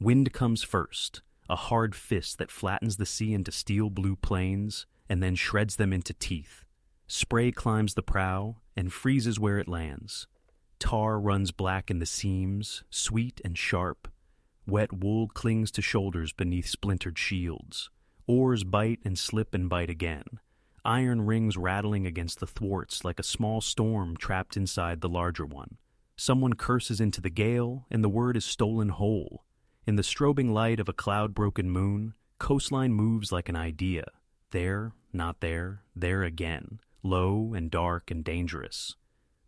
Wind comes first, a hard fist that flattens the sea into steel-blue plains and then shreds them into teeth. Spray climbs the prow and freezes where it lands. Tar runs black in the seams, sweet and sharp. Wet wool clings to shoulders beneath splintered shields. Oars bite and slip and bite again. Iron rings rattling against the thwarts like a small storm trapped inside the larger one. Someone curses into the gale, and the word is stolen whole. In the strobing light of a cloud-broken moon, coastline moves like an idea. There, not there, there again, low and dark and dangerous.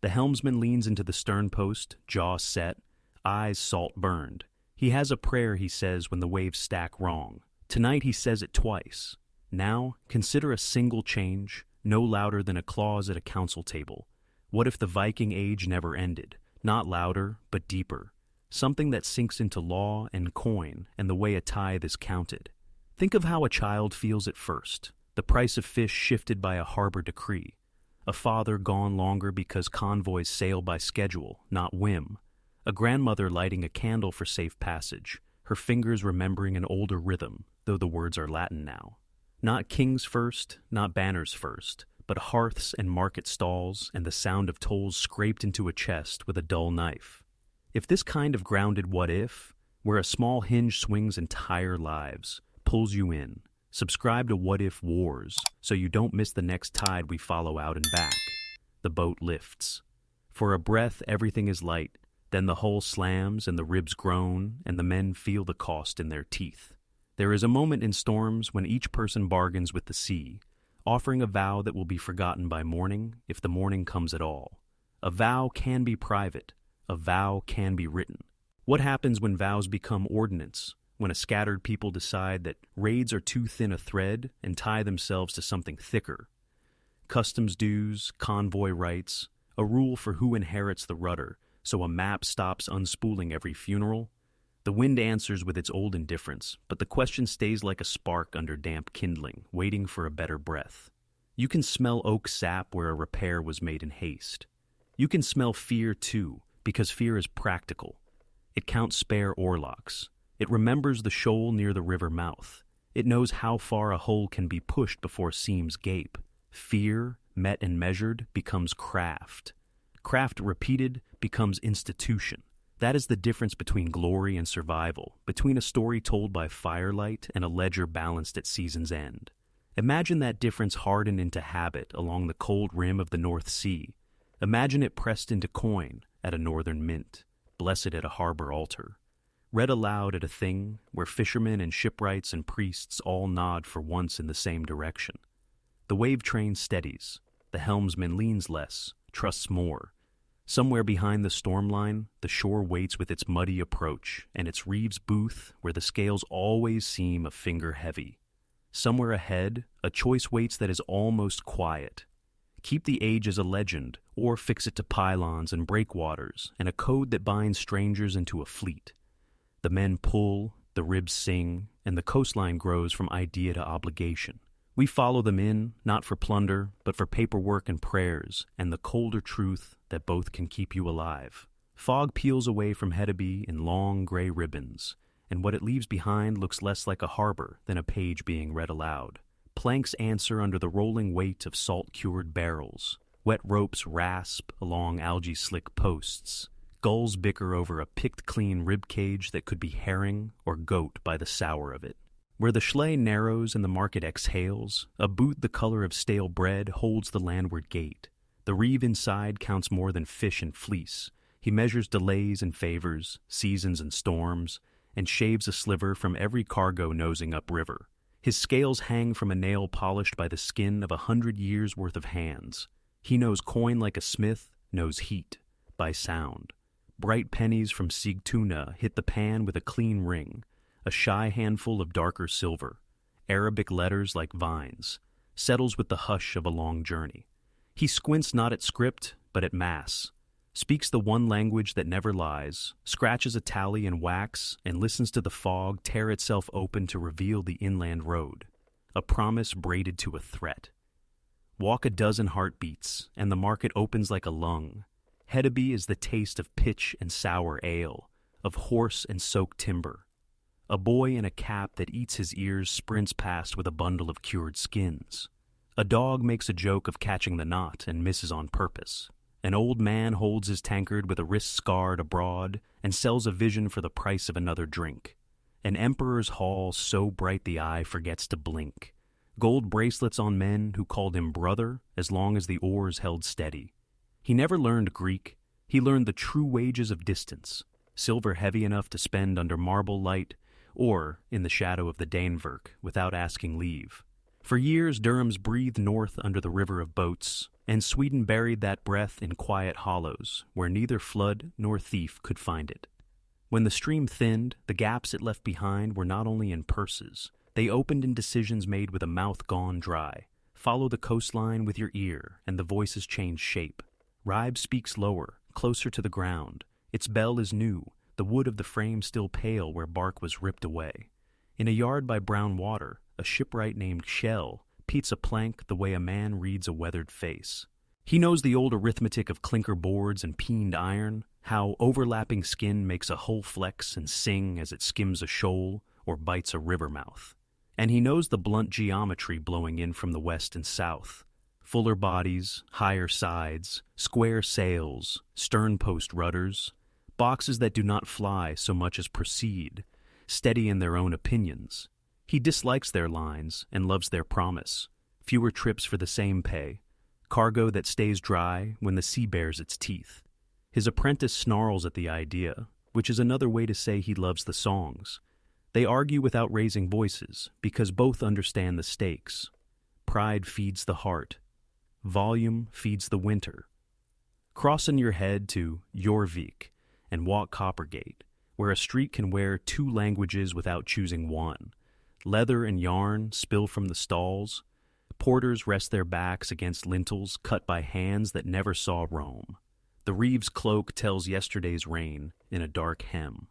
The helmsman leans into the sternpost, jaw set, eyes salt-burned. He has a prayer, he says, when the waves stack wrong. Tonight he says it twice. Now, consider a single change, no louder than a clause at a council table. What if the Viking Age never ended? Not louder, but deeper. Something that sinks into law and coin and the way a tithe is counted. Think of how a child feels at first. The price of fish shifted by a harbor decree. A father gone longer because convoys sail by schedule, not whim. A grandmother lighting a candle for safe passage, her fingers remembering an older rhythm, though the words are Latin now. Not kings first, not banners first, but hearths and market stalls and the sound of tolls scraped into a chest with a dull knife. If this kind of grounded what-if, where a small hinge swings entire lives, pulls you in, subscribe to What If Wars so you don't miss the next tide we follow out and back. The boat lifts. For a breath, everything is light. Then the hull slams and the ribs groan and the men feel the cost in their teeth. There is a moment in storms when each person bargains with the sea, offering a vow that will be forgotten by morning if the morning comes at all. A vow can be private. A vow can be written. What happens when vows become ordinance? When a scattered people decide that raids are too thin a thread and tie themselves to something thicker? Customs dues, convoy rights, a rule for who inherits the rudder, so a map stops unspooling every funeral? The wind answers with its old indifference, but the question stays like a spark under damp kindling, waiting for a better breath. You can smell oak sap where a repair was made in haste. You can smell fear, too, because fear is practical. It counts spare oarlocks. It remembers the shoal near the river mouth. It knows how far a hull can be pushed before seams gape. Fear, met and measured, becomes craft. Craft repeated becomes institution. That is the difference between glory and survival, between a story told by firelight and a ledger balanced at season's end. Imagine that difference hardened into habit along the cold rim of the North Sea. Imagine it pressed into coin at a northern mint, blessed at a harbor altar. Read aloud at a thing where fishermen and shipwrights and priests all nod for once in the same direction. The wave train steadies. The helmsman leans less, trusts more. Somewhere behind the storm line, the shore waits with its muddy approach and its reeve's booth where the scales always seem a finger heavy. Somewhere ahead, a choice waits that is almost quiet. Keep the age as a legend, or fix it to pylons and breakwaters and a code that binds strangers into a fleet. The men pull, the ribs sing, and the coastline grows from idea to obligation. We follow them in, not for plunder, but for paperwork and prayers, and the colder truth that both can keep you alive. Fog peels away from Hedeby in long gray ribbons, and what it leaves behind looks less like a harbor than a page being read aloud. Planks answer under the rolling weight of salt-cured barrels. Wet ropes rasp along algae-slick posts. Gulls bicker over a picked-clean ribcage that could be herring or goat by the sour of it. Where the schley narrows and the market exhales, a boot the color of stale bread holds the landward gate. The reeve inside counts more than fish and fleece. He measures delays and favors, seasons and storms, and shaves a sliver from every cargo nosing upriver. His scales hang from a nail polished by the skin of 100 years' worth of hands. He knows coin like a smith, knows heat, by sound. Bright pennies from Sigtuna hit the pan with a clean ring, a shy handful of darker silver. Arabic letters like vines, settles with the hush of a long journey. He squints not at script, but at mass, speaks the one language that never lies, scratches a tally in wax, and listens to the fog tear itself open to reveal the inland road, a promise braided to a threat. Walk a dozen heartbeats, and the market opens like a lung. Hedeby is the taste of pitch and sour ale, of horse and soaked timber. A boy in a cap that eats his ears sprints past with a bundle of cured skins. A dog makes a joke of catching the knot and misses on purpose. An old man holds his tankard with a wrist scarred abroad and sells a vision for the price of another drink. An emperor's hall so bright the eye forgets to blink. Gold bracelets on men who called him brother as long as the oars held steady. He never learned Greek. He learned the true wages of distance, silver heavy enough to spend under marble light or in the shadow of the Danelwerk without asking leave. For years Durham's breathed north under the river of boats, and Sweden buried that breath in quiet hollows where neither flood nor thief could find it. When the stream thinned, the gaps it left behind were not only in purses, they opened in decisions made with a mouth gone dry. Follow the coastline with your ear, and the voices change shape. Ribe speaks lower, closer to the ground. Its bell is new, the wood of the frame still pale where bark was ripped away. In a yard by brown water, a shipwright named Shell beats a plank the way a man reads a weathered face. He knows the old arithmetic of clinker boards and peened iron, how overlapping skin makes a hull flex and sing as it skims a shoal or bites a river mouth. And he knows the blunt geometry blowing in from the west and south. Fuller bodies, higher sides, square sails, sternpost rudders, boxes that do not fly so much as proceed, steady in their own opinions. He dislikes their lines and loves their promise. Fewer trips for the same pay. Cargo that stays dry when the sea bares its teeth. His apprentice snarls at the idea, which is another way to say he loves the songs. They argue without raising voices, because both understand the stakes. Pride feeds the heart. Volume feeds the winter. Cross in your head to Jórvík and walk Coppergate, where a street can wear two languages without choosing one. Leather and yarn spill from the stalls. Porters rest their backs against lintels cut by hands that never saw Rome. The reeve's cloak tells yesterday's rain in a dark hem.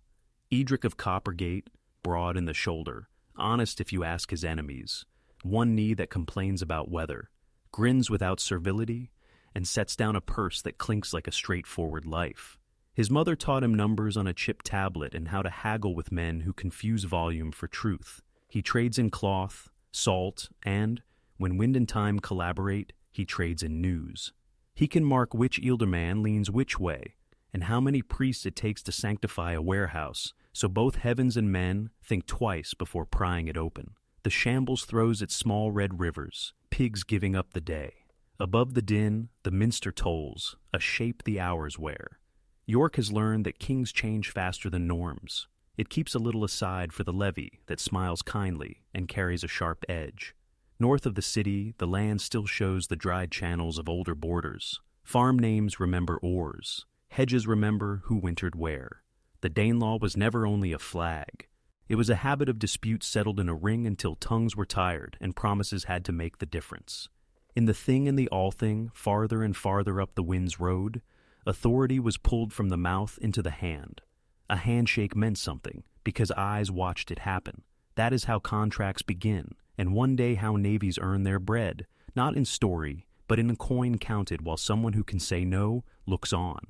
Edric of Coppergate, broad in the shoulder, honest if you ask his enemies, one knee that complains about weather, grins without servility, and sets down a purse that clinks like a straightforward life. His mother taught him numbers on a chipped tablet and how to haggle with men who confuse volume for truth. He trades in cloth, salt, and, when wind and time collaborate, he trades in news. He can mark which ealdorman leans which way, and how many priests it takes to sanctify a warehouse, so both heavens and men think twice before prying it open. The shambles throws its small red rivers, pigs giving up the day. Above the din, the minster tolls, a shape the hours wear. York has learned that kings change faster than norms. It keeps a little aside for the levy that smiles kindly and carries a sharp edge. North of the city, the land still shows the dried channels of older borders. Farm names remember oars. Hedges remember who wintered where. The Danelaw was never only a flag. It was a habit of dispute settled in a ring until tongues were tired and promises had to make the difference. In the Thing and the Althing, farther and farther up the wind's road, authority was pulled from the mouth into the hand. A handshake meant something, because eyes watched it happen. That is how contracts begin, and one day how navies earn their bread, not in story, but in a coin counted while someone who can say no looks on.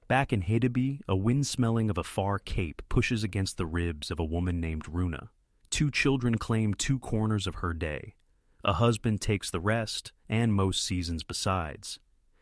Back in Hedeby, a wind smelling of a far cape pushes against the ribs of a woman named Runa. 2 children claim 2 corners of her day. A husband takes the rest, and most seasons besides.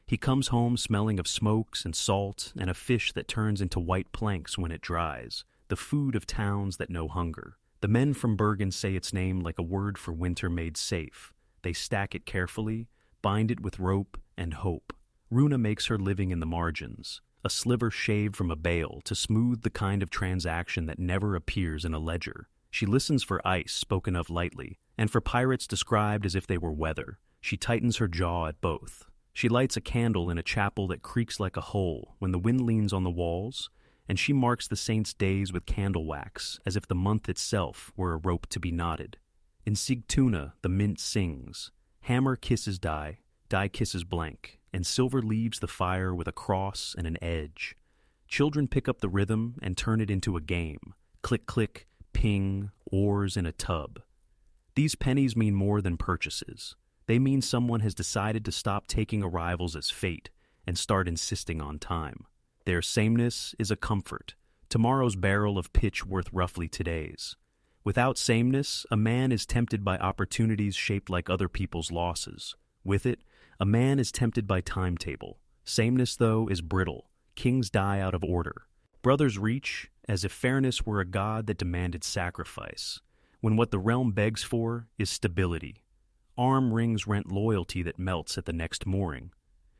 He comes home smelling of smokes and salt and a fish that turns into white planks when it dries, the food of towns that know hunger. The men from Bergen say its name like a word for winter made safe. They stack it carefully, bind it with rope and hope. Runa makes her living in the margins, a sliver shaved from a bale to smooth the kind of transaction that never appears in a ledger. She listens for ice spoken of lightly, and for pirates described as if they were weather. She tightens her jaw at both. She lights a candle in a chapel that creaks like a hole when the wind leans on the walls, and she marks the saints' days with candle wax, as if the month itself were a rope to be knotted. In Sigtuna, the mint sings. Hammer kisses die, die kisses blank, and silver leaves the fire with a cross and an edge. Children pick up the rhythm and turn it into a game. Click, click, ping, oars in a tub. These pennies mean more than purchases. They mean someone has decided to stop taking arrivals as fate and start insisting on time. Their sameness is a comfort, tomorrow's barrel of pitch worth roughly today's. Without sameness, a man is tempted by opportunities shaped like other people's losses. With it, a man is tempted by timetable. Sameness, though, is brittle. Kings die out of order. Brothers reach as if fairness were a god that demanded sacrifice, when what the realm begs for is stability. Arm rings rent loyalty that melts at the next mooring.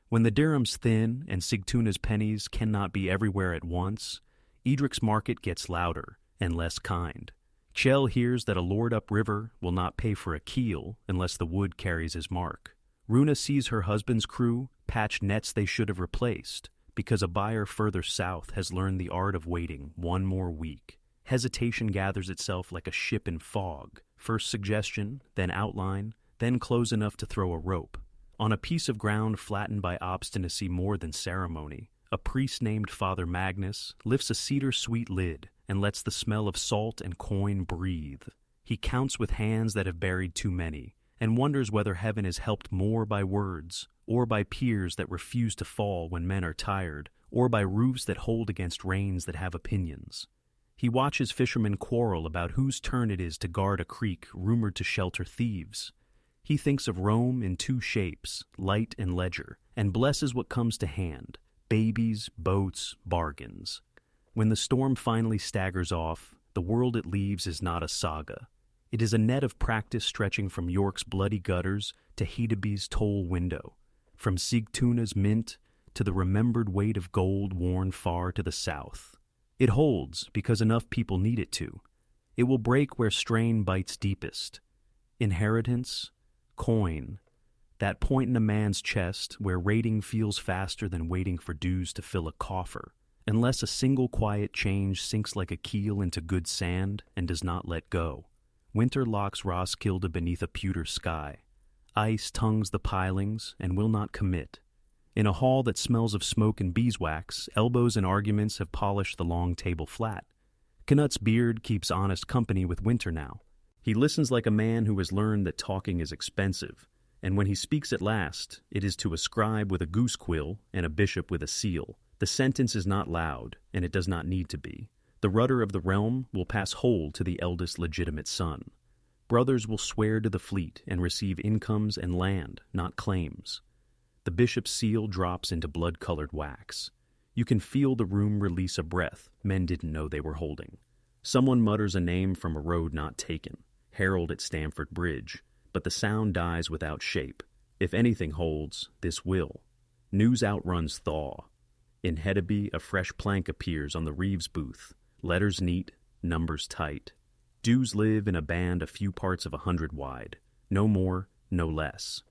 When the dirham's thin and Sigtuna's pennies cannot be everywhere at once, Edric's market gets louder and less kind. Kjell hears that a lord upriver will not pay for a keel unless the wood carries his mark. Runa sees her husband's crew patch nets they should have replaced, because a buyer further south has learned the art of waiting one more week. Hesitation gathers itself like a ship in fog. First suggestion, then outline, then close enough to throw a rope. On a piece of ground flattened by obstinacy more than ceremony, a priest named Father Magnus lifts a cedar-sweet lid and lets the smell of salt and coin breathe. He counts with hands that have buried too many, and wonders whether heaven is helped more by words, or by piers that refuse to fall when men are tired, or by roofs that hold against rains that have opinions. He watches fishermen quarrel about whose turn it is to guard a creek rumored to shelter thieves. He thinks of Rome in two shapes, light and ledger, and blesses what comes to hand: babies, boats, bargains. When the storm finally staggers off, the world it leaves is not a saga. It is a net of practice stretching from York's bloody gutters to Hedeby's toll window, from Sigtuna's mint to the remembered weight of gold worn far to the south. It holds because enough people need it to. It will break where strain bites deepest. Inheritance, coin, that point in a man's chest where raiding feels faster than waiting for dues to fill a coffer, unless a single quiet change sinks like a keel into good sand and does not let go. Winter locks Roskilde beneath a pewter sky. Ice tongues the pilings and will not commit. In a hall that smells of smoke and beeswax, elbows and arguments have polished the long table flat. Cnut's beard keeps honest company with Winter now. He listens like a man who has learned that talking is expensive, and when he speaks at last, it is to a scribe with a goose quill and a bishop with a seal. The sentence is not loud, and it does not need to be. The rudder of the realm will pass whole to the eldest legitimate son. Brothers will swear to the fleet and receive incomes and land, not claims. The bishop's seal drops into blood-colored wax. You can feel the room release a breath men didn't know they were holding. Someone mutters a name from a road not taken, Harold at Stamford Bridge, but the sound dies without shape. If anything holds, this will. News outruns thaw. In Hedeby, a fresh plank appears on the Reeves booth. Letters neat, numbers tight. Dues live in a band a few parts of 100 wide. No more, no less.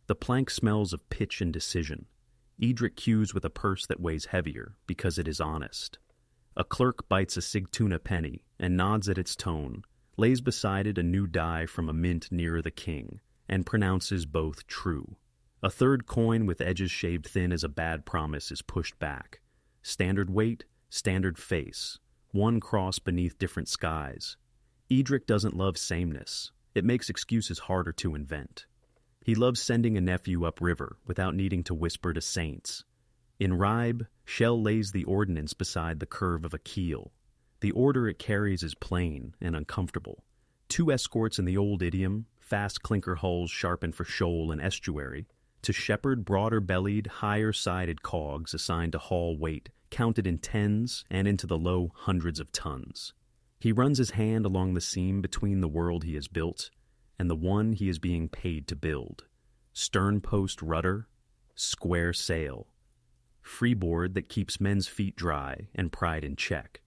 The plank smells of pitch and decision. Edric cues with a purse that weighs heavier, because it is honest. A clerk bites a Sigtuna penny and nods at its tone, lays beside it a new die from a mint nearer the king, and pronounces both true. A third coin with edges shaved thin as a bad promise is pushed back. Standard weight, standard face. One cross beneath different skies. Edric doesn't love sameness. It makes excuses harder to invent. He loves sending a nephew upriver without needing to whisper to saints. In Ribe, Shell lays the ordnance beside the curve of a keel. The order it carries is plain and uncomfortable. 2 escorts in the old idiom, fast clinker hulls sharpened for shoal and estuary, to shepherd broader-bellied, higher-sided cogs assigned to haul weight, counted in tens and into the low hundreds of tons. He runs his hand along the seam between the world he has built and the one he is being paid to build. Sternpost rudder, square sail. Freeboard that keeps men's feet dry and pride in check.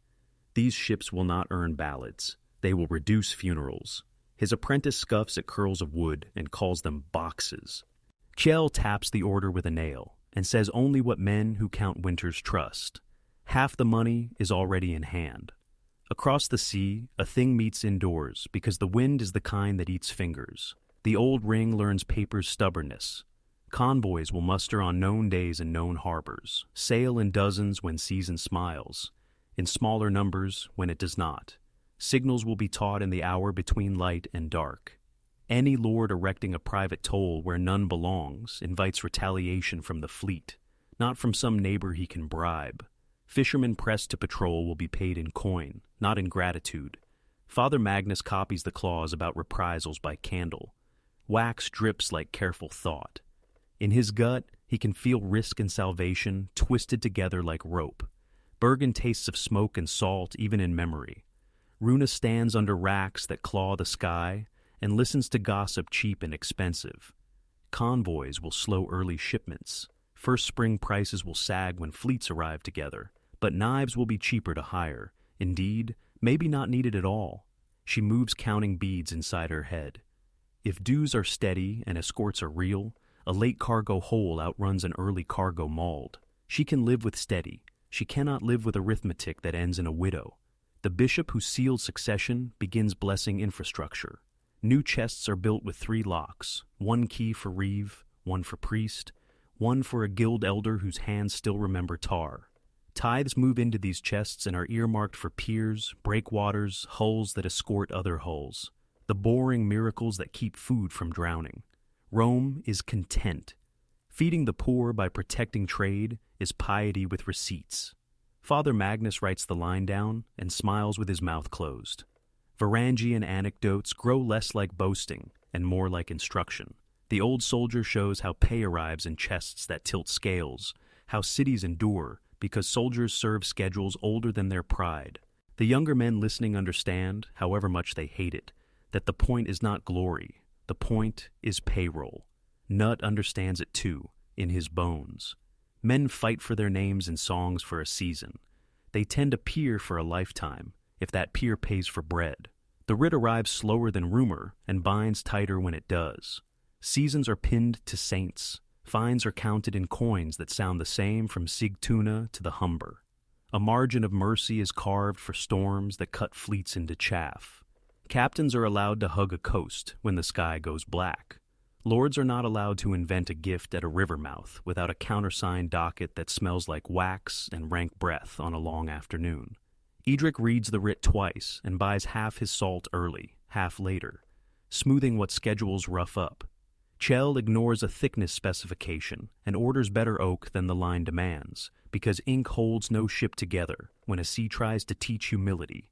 These ships will not earn ballads. They will reduce funerals. His apprentice scuffs at curls of wood and calls them boxes. Kjell taps the order with a nail and says only what men who count Winter's trust. Half the money is already in hand. Across the sea, a thing meets indoors because the wind is the kind that eats fingers. The old ring learns paper's stubbornness. Convoys will muster on known days in known harbors, sail in dozens when season smiles, in smaller numbers when it does not. Signals will be taught in the hour between light and dark. Any lord erecting a private toll where none belongs invites retaliation from the fleet, not from some neighbor he can bribe. Fishermen pressed to patrol will be paid in coin, not in gratitude. Father Magnus copies the clause about reprisals by candle. Wax drips like careful thought. In his gut, he can feel risk and salvation twisted together like rope. Bergen tastes of smoke and salt even in memory. Runa stands under racks that claw the sky and listens to gossip cheap and expensive. Convoys will slow early shipments. First spring prices will sag when fleets arrive together, but knives will be cheaper to hire. Indeed, maybe not needed at all. She moves counting beads inside her head. If dues are steady and escorts are real, a late cargo hole outruns an early cargo mauled. She can live with steady. She cannot live with arithmetic that ends in a widow. The bishop who seals succession begins blessing infrastructure. New chests are built with 3 locks, 1 key for reeve, 1 for priest, 1 for a guild elder whose hands still remember tar. Tithes move into these chests and are earmarked for piers, breakwaters, hulls that escort other hulls. The boring miracles that keep food from drowning. Rome is content. Feeding the poor by protecting trade is piety with receipts. Father Magnus writes the line down and smiles with his mouth closed. Varangian anecdotes grow less like boasting and more like instruction. The old soldier shows how pay arrives in chests that tilt scales, how cities endure because soldiers serve schedules older than their pride. The younger men listening understand, however much they hate it, that the point is not glory, the point is payroll. Cnut understands it too, in his bones. Men fight for their names in songs for a season. They tend to peer for a lifetime, if that peer pays for bread. The writ arrives slower than rumor and binds tighter when it does. Seasons are pinned to saints. Fines are counted in coins that sound the same from Sigtuna to the Humber. A margin of mercy is carved for storms that cut fleets into chaff. Captains are allowed to hug a coast when the sky goes black. Lords are not allowed to invent a gift at a river mouth without a countersigned docket that smells like wax and rank breath on a long afternoon. Edric reads the writ twice and buys half his salt early, half later, smoothing what schedules rough up. Chell ignores a thickness specification and orders better oak than the line demands, because ink holds no ship together when a sea tries to teach humility.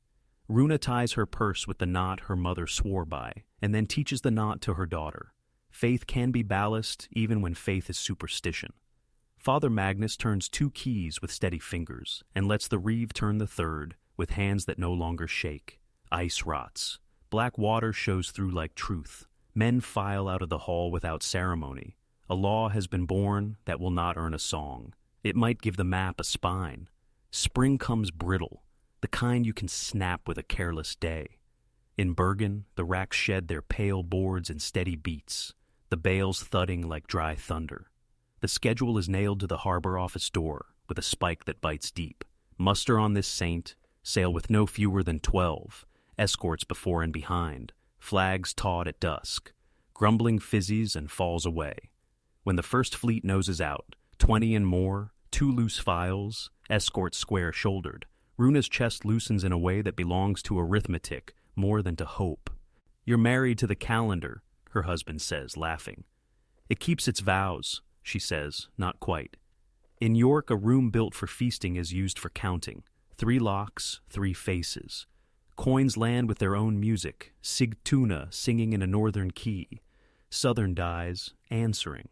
Runa ties her purse with the knot her mother swore by, and then teaches the knot to her daughter. Faith can be ballast even when faith is superstition. Father Magnus turns 2 keys with steady fingers and lets the reeve turn the 3rd with hands that no longer shake. Ice rots. Black water shows through like truth. Men file out of the hall without ceremony. A law has been born that will not earn a song. It might give the map a spine. Spring comes brittle, the kind you can snap with a careless day. In Bergen, the racks shed their pale boards in steady beats, the bales thudding like dry thunder. The schedule is nailed to the harbor office door with a spike that bites deep. Muster on this saint, sail with no fewer than 12, escorts before and behind, flags taut at dusk. Grumbling fizzies and falls away. When the first fleet noses out, 20 and more, 2 loose files, escorts square-shouldered. Runa's chest loosens in a way that belongs to arithmetic more than to hope. "You're married to the calendar," her husband says, laughing. "It keeps its vows," she says, not quite. In York, a room built for feasting is used for counting. 3 locks, 3 faces. Coins land with their own music, Sigtuna singing in a northern key, southern dies answering.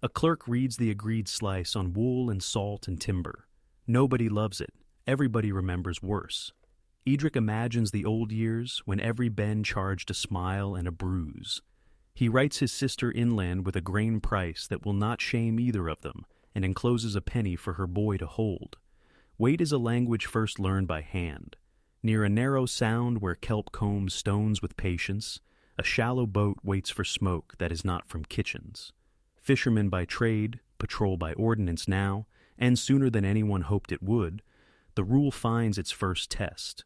A clerk reads the agreed slice on wool and salt and timber. Nobody loves it. Everybody remembers worse. Edric imagines the old years when every ben charged a smile and a bruise. He writes his sister inland with a grain price that will not shame either of them and encloses a penny for her boy to hold. Weight is a language first learned by hand. Near a narrow sound where kelp combs stones with patience, a shallow boat waits for smoke that is not from kitchens. Fishermen by trade, patrol by ordinance now, and sooner than anyone hoped it would, the rule finds its first test.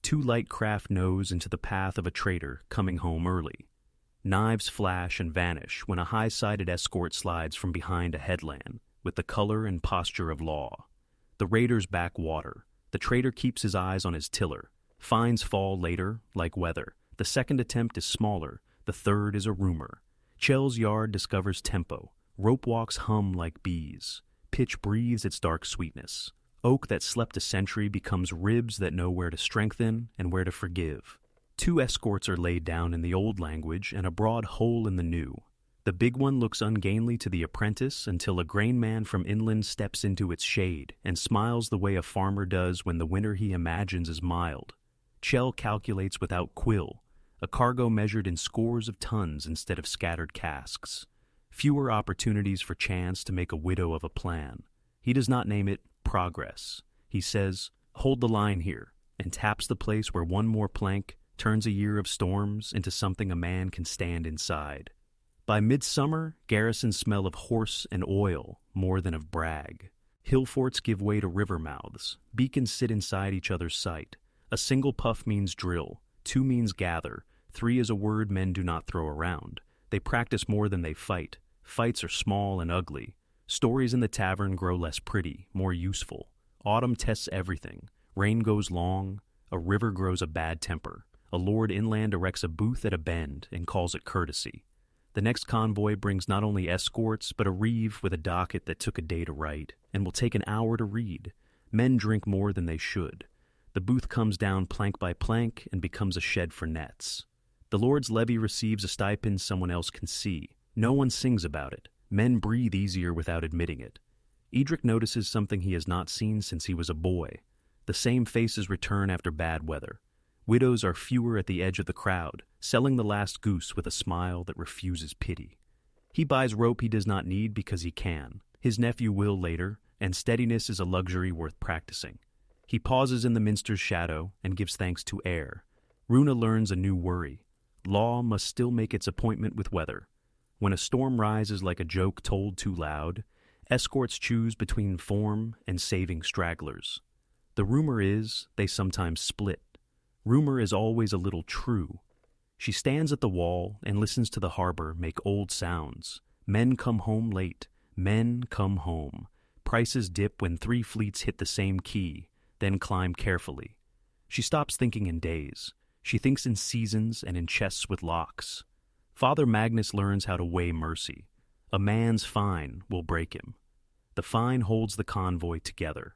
2 light craft nose into the path of a trader coming home early. Knives flash and vanish when a high-sided escort slides from behind a headland, with the color and posture of law. The raiders back water. The trader keeps his eyes on his tiller. Fines fall later, like weather. The second attempt is smaller. The third is a rumor. Chell's yard discovers tempo. Rope walks hum like bees. Pitch breathes its dark sweetness. Oak that slept a century becomes ribs that know where to strengthen and where to forgive. Two escorts are laid down in the old language and a broad hole in the new. The big one looks ungainly to the apprentice until a grain man from inland steps into its shade and smiles the way a farmer does when the winter he imagines is mild. Chell calculates without quill, a cargo measured in scores of tons instead of scattered casks. Fewer opportunities for chance to make a widow of a plan. He does not name it progress. He says, "Hold the line here," and taps the place where one more plank turns a year of storms into something a man can stand inside. By midsummer, garrisons smell of horse and oil more than of brag. Hill forts give way to river mouths. Beacons sit inside each other's sight. A single puff means drill. 2 means gather. 3 is a word men do not throw around. They practice more than they fight. Fights are small and ugly. Stories in the tavern grow less pretty, more useful. Autumn tests everything. Rain goes long. A river grows a bad temper. A lord inland erects a booth at a bend and calls it courtesy. The next convoy brings not only escorts, but a reeve with a docket that took a day to write and will take an hour to read. Men drink more than they should. The booth comes down plank by plank and becomes a shed for nets. The lord's levy receives a stipend someone else can see. No one sings about it. Men breathe easier without admitting it. Edric notices something he has not seen since he was a boy. The same faces return after bad weather. Widows are fewer at the edge of the crowd, selling the last goose with a smile that refuses pity. He buys rope he does not need because he can. His nephew will later, and steadiness is a luxury worth practicing. He pauses in the minster's shadow and gives thanks to air. Runa learns a new worry. Law must still make its appointment with weather. When a storm rises like a joke told too loud, escorts choose between form and saving stragglers. The rumor is they sometimes split. Rumor is always a little true. She stands at the wall and listens to the harbor make old sounds. Men come home late. Men come home. Prices dip when 3 fleets hit the same quay, then climb carefully. She stops thinking in days. She thinks in seasons and in chests with locks. Father Magnus learns how to weigh mercy. A man's fine will break him. The fine holds the convoy together.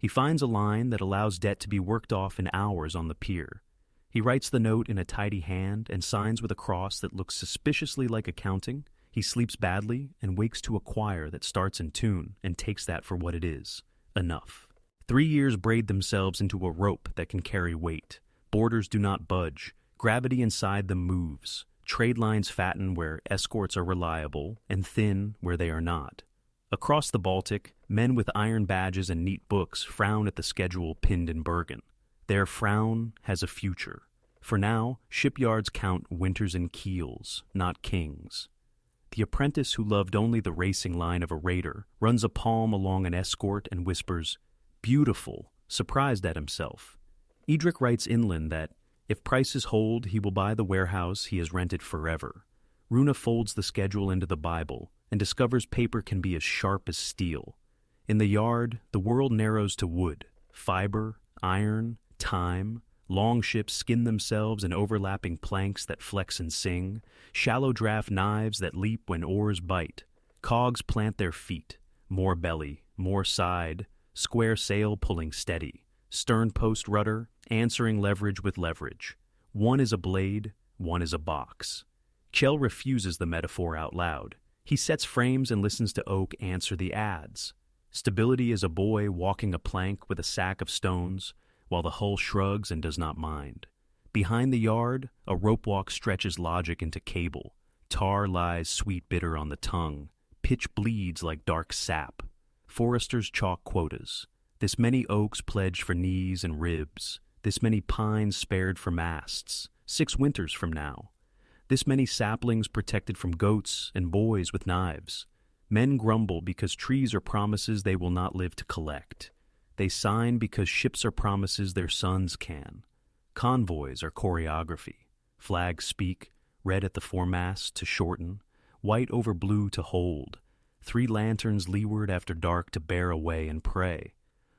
He finds a line that allows debt to be worked off in hours on the pier. He writes the note in a tidy hand and signs with a cross that looks suspiciously like accounting. He sleeps badly and wakes to a choir that starts in tune and takes that for what it is. Enough. 3 years braid themselves into a rope that can carry weight. Borders do not budge. Gravity inside them moves. Trade lines fatten where escorts are reliable and thin where they are not. Across the Baltic, men with iron badges and neat books frown at the schedule pinned in Bergen. Their frown has a future. For now, shipyards count winters in keels, not kings. The apprentice who loved only the racing line of a raider runs a palm along an escort and whispers, "Beautiful," surprised at himself. Edric writes inland that, if prices hold, he will buy the warehouse he has rented forever. Runa folds the schedule into the Bible and discovers paper can be as sharp as steel. In the yard, the world narrows to wood, fiber, iron, time. Longships skin themselves in overlapping planks that flex and sing, shallow draft knives that leap when oars bite. Cogs plant their feet, more belly, more side, square sail pulling steady, sternpost rudder, answering leverage with leverage. One is a blade, one is a box. Chell refuses the metaphor out loud. He sets frames and listens to Oak answer the ads. Stability is a boy walking a plank with a sack of stones, while the hull shrugs and does not mind. Behind the yard, a rope walk stretches logic into cable. Tar lies sweet bitter on the tongue. Pitch bleeds like dark sap. Foresters chalk quotas. This many oaks pledged for knees and ribs. This many pines spared for masts. 6 winters from now. This many saplings protected from goats and boys with knives. Men grumble because trees are promises they will not live to collect. They sign because ships are promises their sons can. Convoys are choreography. Flags speak, red at the foremast to shorten, white over blue to hold. 3 lanterns leeward after dark to bear away and pray.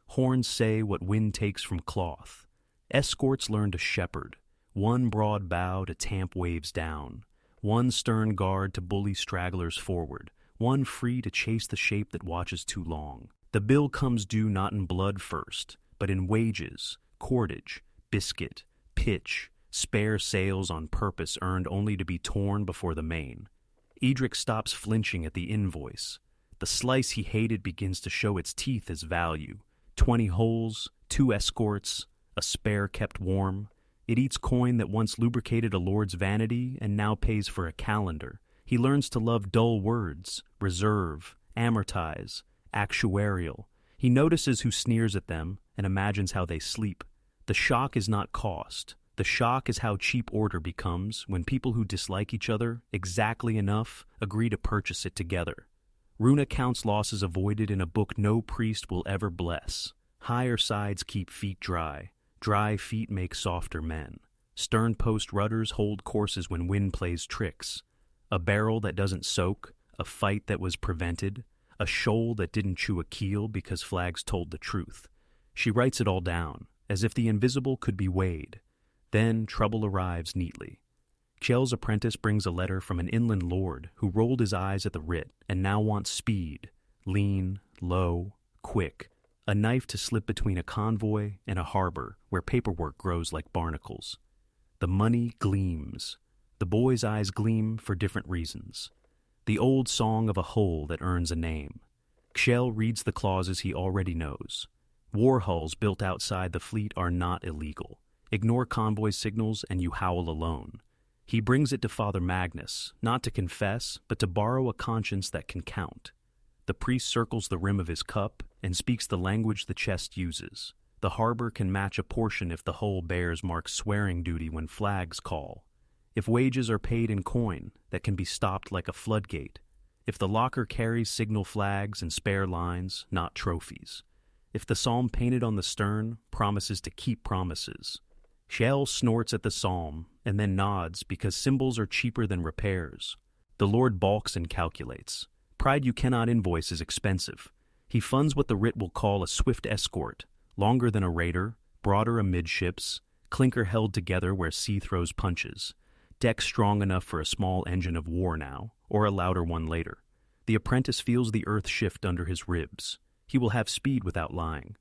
Horns say what wind takes from cloth. Escorts learn to shepherd. 1 broad bow to tamp waves down. 1 stern guard to bully stragglers forward. 1 free to chase the shape that watches too long. The bill comes due not in blood first, but in wages, cordage, biscuit, pitch, spare sails on purpose earned only to be torn before the main. Edric stops flinching at the invoice. The slice he hated begins to show its teeth as value. 20 holes, 2 escorts, a spare kept warm. It eats coin that once lubricated a lord's vanity and now pays for a calendar. He learns to love dull words, reserve, amortize, actuarial. He notices who sneers at them and imagines how they sleep. The shock is not cost. The shock is how cheap order becomes when people who dislike each other exactly enough agree to purchase it together. Runa counts losses avoided in a book no priest will ever bless. Higher sides keep feet dry. Dry feet make softer men. Sternpost rudders hold courses when wind plays tricks. A barrel that doesn't soak, a fight that was prevented, a shoal that didn't chew a keel because flags told the truth. She writes it all down, as if the invisible could be weighed. Then trouble arrives neatly. Kjell's apprentice brings a letter from an inland lord who rolled his eyes at the writ and now wants speed, lean, low, quick, a knife to slip between a convoy and a harbor where paperwork grows like barnacles. The money gleams. The boy's eyes gleam for different reasons. The old song of a hull that earns a name. Kjell reads the clauses he already knows. War hulls built outside the fleet are not illegal. Ignore convoy signals and you howl alone. He brings it to Father Magnus, not to confess, but to borrow a conscience that can count. The priest circles the rim of his cup and speaks the language the chest uses. The harbor can match a portion if the hull bears marks swearing duty when flags call. If wages are paid in coin, that can be stopped like a floodgate. If the locker carries signal flags and spare lines, not trophies. If the psalm painted on the stern promises to keep promises. Kjell snorts at the psalm and then nods because symbols are cheaper than repairs. The Lord balks and calculates. Pride you cannot invoice is expensive. He funds what the writ will call a swift escort, longer than a raider, broader amidships, clinker held together where sea throws punches, deck strong enough for a small engine of war now, or a louder one later. The apprentice feels the earth shift under his ribs. He will have speed without lying.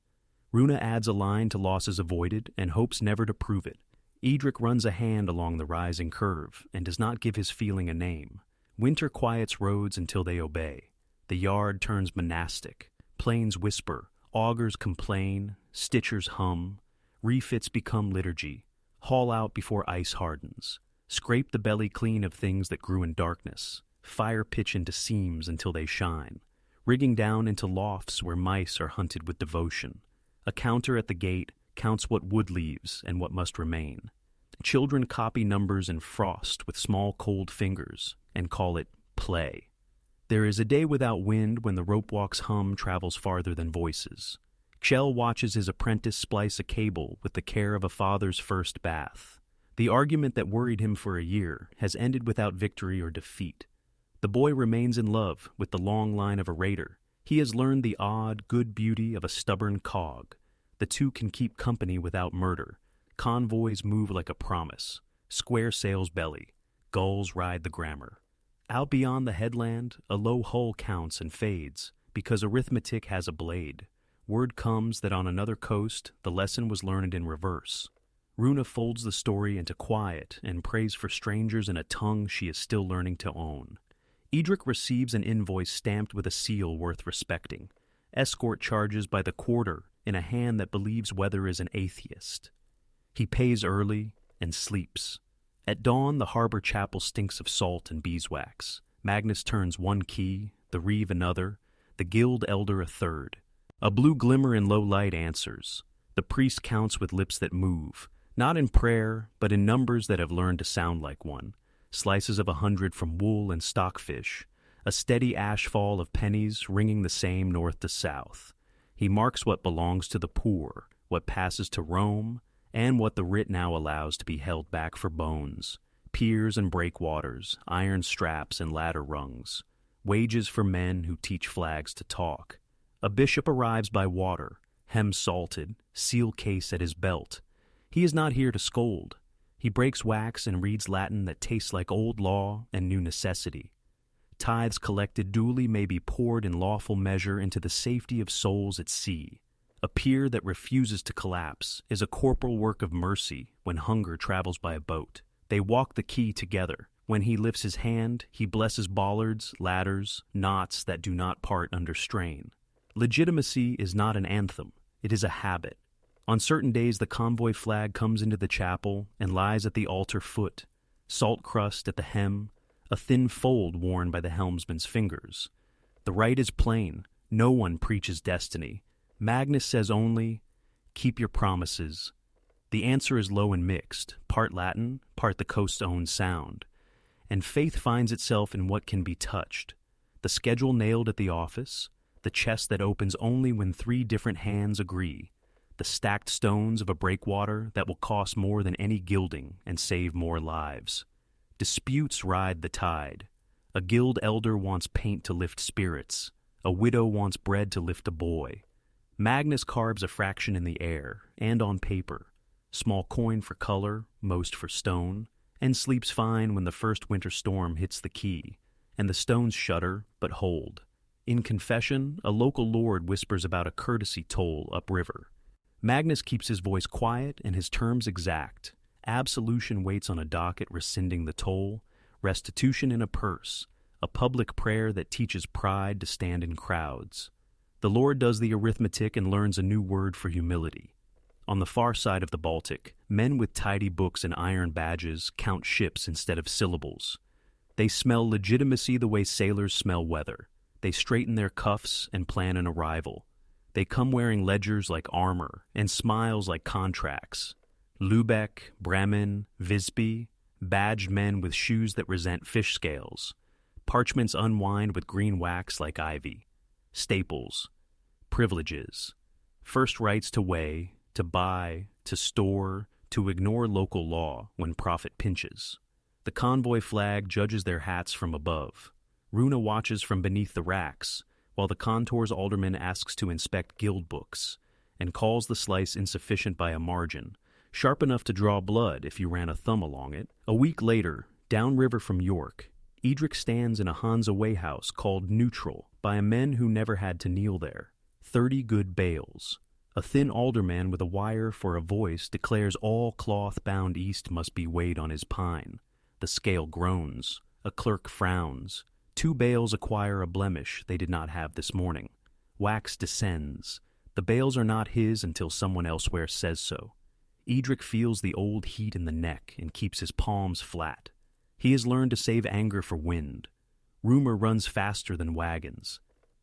Runa adds a line to losses avoided and hopes never to prove it. Edric runs a hand along the rising curve and does not give his feeling a name. Winter quiets roads until they obey. The yard turns monastic. Planes whisper. Augurs complain. Stitchers hum. Refits become liturgy. Haul out before ice hardens. Scrape the belly clean of things that grew in darkness. Fire pitch into seams until they shine. Rigging down into lofts where mice are hunted with devotion. A counter at the gate counts what wood leaves and what must remain. Children copy numbers in frost with small cold fingers and call it play. There is a day without wind when the rope walk's hum travels farther than voices. Kjell watches his apprentice splice a cable with the care of a father's first bath. The argument that worried him for a year has ended without victory or defeat. The boy remains in love with the long line of a raider. He has learned the odd, good beauty of a stubborn cog. The two can keep company without murder. Convoys move like a promise. Square sails belly. Gulls ride the grammar. Out beyond the headland, a low hull counts and fades, because arithmetic has a blade. Word comes that on another coast, the lesson was learned in reverse. Runa folds the story into quiet and prays for strangers in a tongue she is still learning to own. Edric receives an invoice stamped with a seal worth respecting. Escort charges by the quarter in a hand that believes weather is an atheist. He pays early and sleeps. At dawn, the harbor chapel stinks of salt and beeswax. Magnus turns one key, the reeve another, the guild elder a third. A blue glimmer in low light answers. The priest counts with lips that move, not in prayer, but in numbers that have learned to sound like one. Slices of 100 from wool and stockfish, a steady ashfall of pennies ringing the same north to south. He marks what belongs to the poor, what passes to Rome, and what the writ now allows to be held back for bones. Piers and breakwaters, iron straps and ladder rungs. Wages for men who teach flags to talk. A bishop arrives by water, hem salted, seal case at his belt. He is not here to scold. He breaks wax and reads Latin that tastes like old law and new necessity. Tithes collected duly may be poured in lawful measure into the safety of souls at sea. A pier that refuses to collapse is a corporal work of mercy when hunger travels by a boat. They walk the quay together. When he lifts his hand, he blesses bollards, ladders, knots that do not part under strain. Legitimacy is not an anthem, it is a habit. On certain days the convoy flag comes into the chapel and lies at the altar foot, salt crust at the hem, a thin fold worn by the helmsman's fingers. The rite is plain, no one preaches destiny. Magnus says only, keep your promises. The answer is low and mixed, part Latin, part the coast's own sound. And faith finds itself in what can be touched. The schedule nailed at the office, the chest that opens only when 3 different hands agree, the stacked stones of a breakwater that will cost more than any gilding and save more lives. Disputes ride the tide. A guild elder wants paint to lift spirits. A widow wants bread to lift a boy. Magnus carves a fraction in the air and on paper, small coin for color, most for stone, and sleeps fine when the first winter storm hits the quay, and the stones shudder but hold. In confession, a local lord whispers about a courtesy toll upriver. Magnus keeps his voice quiet and his terms exact. Absolution waits on a docket rescinding the toll, restitution in a purse, a public prayer that teaches pride to stand in crowds. The Lord does the arithmetic and learns a new word for humility. On the far side of the Baltic, men with tidy books and iron badges count ships instead of syllables. They smell legitimacy the way sailors smell weather. They straighten their cuffs and plan an arrival. They come wearing ledgers like armor and smiles like contracts. Lübeck, Bremen, Visby, badged men with shoes that resent fish scales. Parchments unwind with green wax like ivy. Staples. Privileges. First rights to weigh, to buy, to store, to ignore local law when profit pinches. The convoy flag judges their hats from above. Runa watches from beneath the racks, while the contour's alderman asks to inspect guild books, and calls the slice insufficient by a margin, sharp enough to draw blood if you ran a thumb along it. A week later, downriver from York, Edric stands in a Hansa wayhouse called Neutral by a men who never had to kneel there. 30 good bales. A thin alderman with a wire for a voice declares all cloth bound east must be weighed on his pine. The scale groans. A clerk frowns. 2 bales acquire a blemish they did not have this morning. Wax descends. The bales are not his until someone elsewhere says so. Edric feels the old heat in the neck and keeps his palms flat. He has learned to save anger for wind. Rumor runs faster than wagons.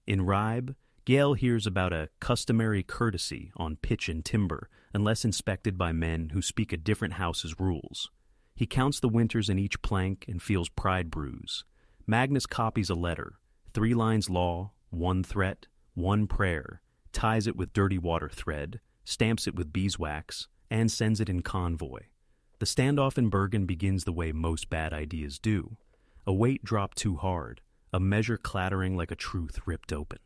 In Ribe, Gale hears about a customary courtesy on pitch and timber unless inspected by men who speak a different house's rules. He counts the winters in each plank and feels pride bruise. Magnus copies a letter, 3 lines law, 1 threat, 1 prayer, ties it with dirty water thread, stamps it with beeswax, and sends it in convoy. The standoff in Bergen begins the way most bad ideas do. A weight dropped too hard, a measure clattering like a truth ripped open.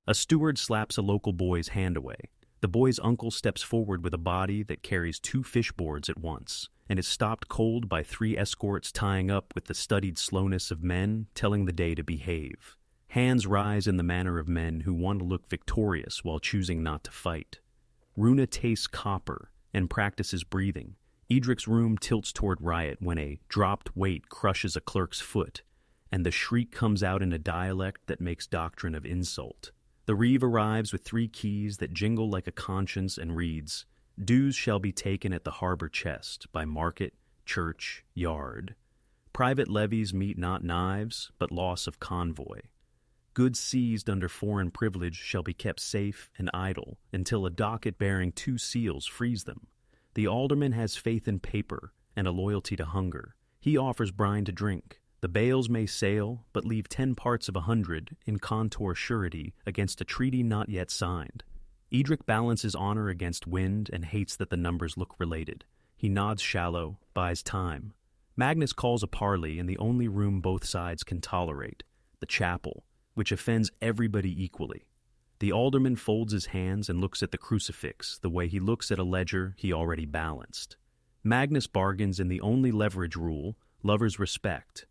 A steward slaps a local boy's hand away. The boy's uncle steps forward with a body that carries 2 fish boards at once, and is stopped cold by 3 escorts tying up with the studied slowness of men telling the day to behave. Hands rise in the manner of men who want to look victorious while choosing not to fight. Runa tastes copper and practices breathing. Edric's room tilts toward riot when a dropped weight crushes a clerk's foot, and the shriek comes out in a dialect that makes doctrine of insult. The reeve arrives with 3 keys that jingle like a conscience and reads, "Dues shall be taken at the harbor chest by market, church, yard. Private levies meet not knives, but loss of convoy. Goods seized under foreign privilege shall be kept safe and idle until a docket bearing 2 seals frees them. The alderman has faith in paper and a loyalty to hunger. He offers brine to drink. The bales may sail, but leave 10 parts of 100 in contour surety against a treaty not yet signed." Edric balances honor against wind and hates that the numbers look related. He nods shallow, buys time. Magnus calls a parley in the only room both sides can tolerate, the chapel, which offends everybody equally. The alderman folds his hands and looks at the crucifix the way he looks at a ledger he already balanced. Magnus bargains in the only leverage rule, lovers' respect.